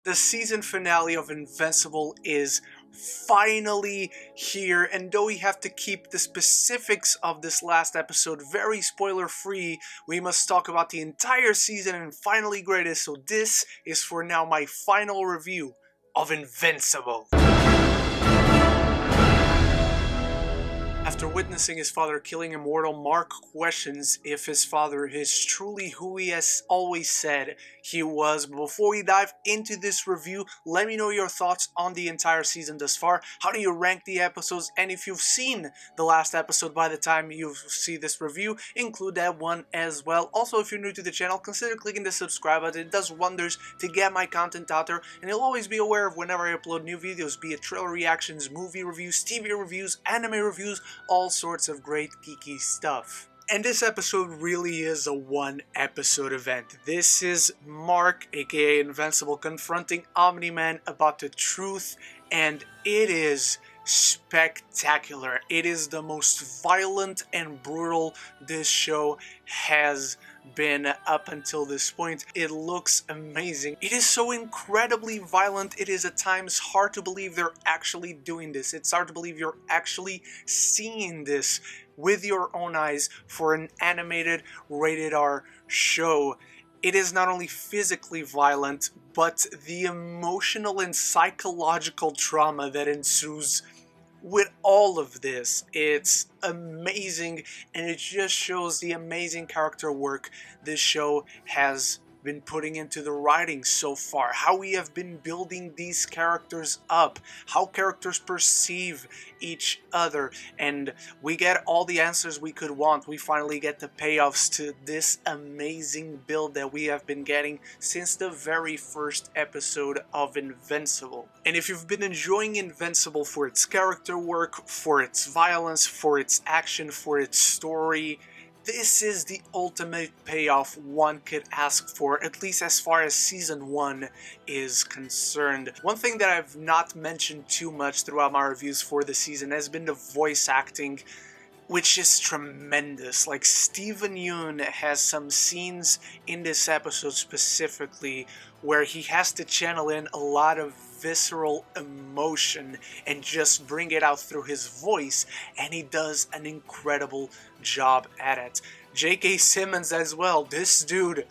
The season finale of Invincible is finally here, and though we have to keep the specifics of this last episode very spoiler free, we must talk about the entire season and finally grade it, so this is for now my final review of Invincible. After witnessing his father killing Immortal, Mark questions if his father is truly who he has always said he was. But before we dive into this review, let me know your thoughts on the entire season thus far. How do you rank the episodes? And if you've seen the last episode by the time you see this review, include that one as well. Also, if you're new to the channel, consider clicking the subscribe button. It does wonders to get my content out there, and you'll always be aware of whenever I upload new videos, be it trailer reactions, movie reviews, TV reviews, anime reviews, all sorts of great geeky stuff. And this episode really is a one-episode event. This is Mark, aka Invincible, confronting Omni-Man about the truth, and it is spectacular. It is the most violent and brutal this show has been up until this point. It looks amazing. It is so incredibly violent. It is at times hard to believe they're actually doing this. It's hard to believe you're actually seeing this with your own eyes for an animated rated R show. It is not only physically violent, but the emotional and psychological trauma that ensues with all of this. It's amazing, and it just shows the amazing character work this show has been putting into the writing so far, how we have been building these characters up, how characters perceive each other, and we get all the answers we could want. We finally get the payoffs to this amazing build that we have been getting since the very first episode of Invincible. And if you've been enjoying Invincible for its character work, for its violence, for its action, for its story, this is the ultimate payoff one could ask for, at least as far as Season 1 is concerned. One thing that I've not mentioned too much throughout my reviews for the season has been the voice acting, which is tremendous. Like, Steven Yeun has some scenes in this episode specifically where he has to channel in a lot of visceral emotion and just bring it out through his voice, and he does an incredible job at it. J.K. Simmons as well. This dude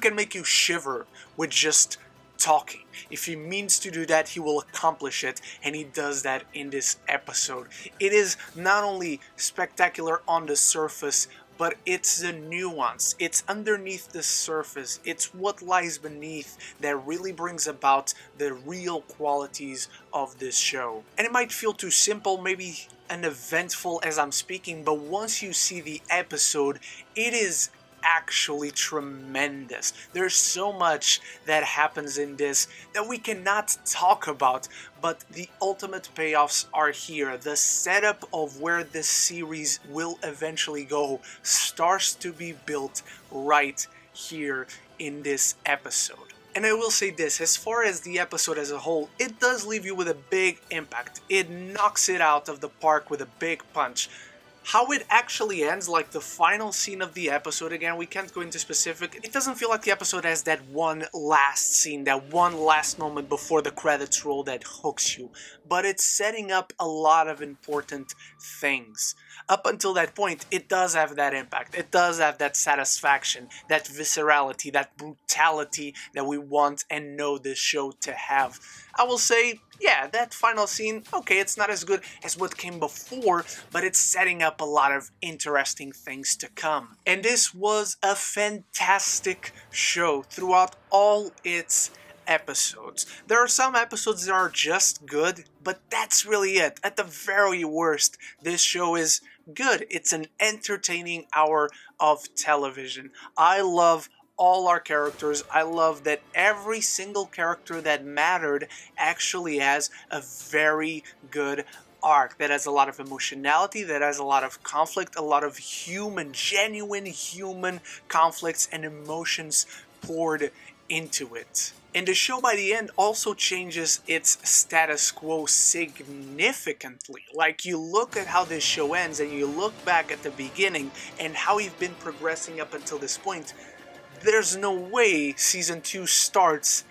can make you shiver with just talking. If he means to do that, he will accomplish it, and he does that in this episode. It is not only spectacular on the surface, but it's the nuance, it's underneath the surface, it's what lies beneath that really brings about the real qualities of this show. And it might feel too simple, maybe uneventful as I'm speaking, but once you see the episode, it is actually tremendous. There's so much that happens in this that we cannot talk about, but the ultimate payoffs are here. The setup of where this series will eventually go starts to be built right here in this episode. And I will say this, as far as the episode as a whole, it does leave you with a big impact. It knocks it out of the park with a big punch. How it actually ends, like the final scene of the episode, again, we can't go into specific. It doesn't feel like the episode has that one last scene, that one last moment before the credits roll that hooks you. But it's setting up a lot of important things. Up until that point, it does have that impact. It does have that satisfaction, that viscerality, that brutality that we want and know this show to have. I will say, yeah, that final scene, okay, it's not as good as what came before, but it's setting up a lot of interesting things to come. And this was a fantastic show throughout all its episodes. There are some episodes that are just good, but that's really it. At the very worst, this show is good. It's an entertaining hour of television. I love all our characters. I love that every single character that mattered actually has a very good arc, that has a lot of emotionality, that has a lot of conflict, a lot of genuine human conflicts and emotions poured into it. And the show by the end also changes its status quo significantly. Like, you look at how this show ends and you look back at the beginning and how we've been progressing up until this point, there's no way Season 2 starts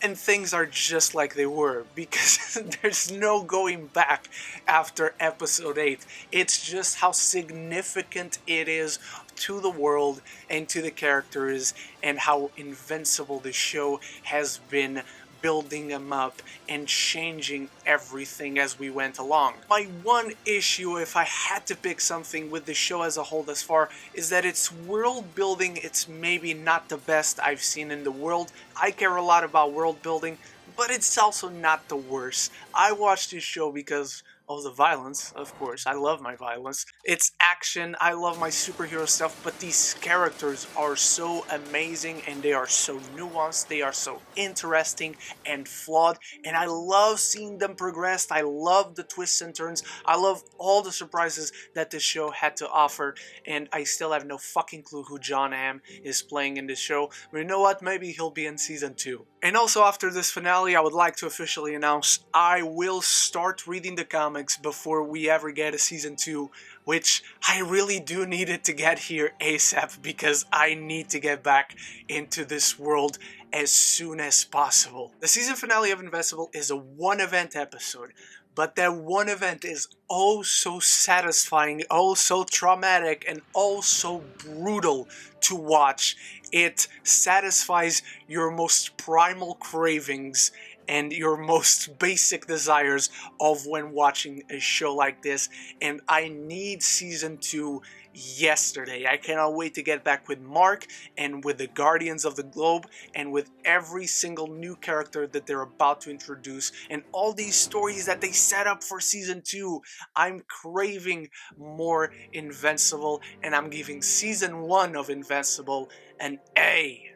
and things are just like they were, because there's no going back after episode 8. It's just how significant it is to the world and to the characters, and how invincible the show has been building them up and changing everything as we went along. My one issue, if I had to pick something with the show as a whole thus far, is that its world building, it's maybe not the best I've seen in the world. I care a lot about world building, but it's also not the worst. I watched this show because of the violence, of course. I love my violence. It's action, I love my superhero stuff, but these characters are so amazing and they are so nuanced, they are so interesting and flawed, and I love seeing them progress. I love the twists and turns. I love all the surprises that this show had to offer, and I still have no fucking clue who John Hamm is playing in this show, but you know what? Maybe he'll be in season 2. And also, after this finale, I would like to officially announce I will start reading the comics before we ever get a season 2, which I really do need it to get here ASAP, because I need to get back into this world as soon as possible. The season finale of Invincible is a one-event episode, but that one event is oh so satisfying, oh so traumatic, and oh so brutal to watch. It satisfies your most primal cravings and your most basic desires of when watching a show like this, and I need season 2 yesterday. I cannot wait to get back with Mark and with the Guardians of the Globe and with every single new character that they're about to introduce and all these stories that they set up for season 2. I'm craving more Invincible, and I'm giving season 1 of Invincible an A.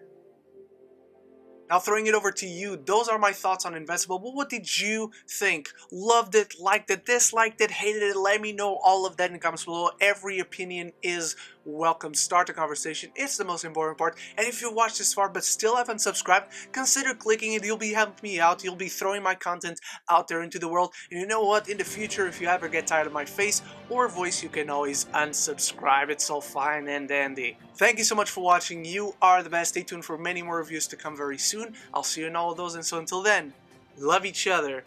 Now throwing it over to you, those are my thoughts on Invincible, but what did you think? Loved it, liked it, disliked it, hated it? Let me know all of that in the comments below. Every opinion is welcome. Start the conversation. It's the most important part. And if you watched this far but still haven't subscribed, consider clicking it. You'll be helping me out. You'll be throwing my content out there into the world. And you know what? In the future, if you ever get tired of my face or voice, you can always unsubscribe. It's all fine and dandy. Thank you so much for watching. You are the best. Stay tuned for many more reviews to come very soon. I'll see you in all of those, and so until then, love each other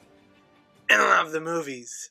and love the movies.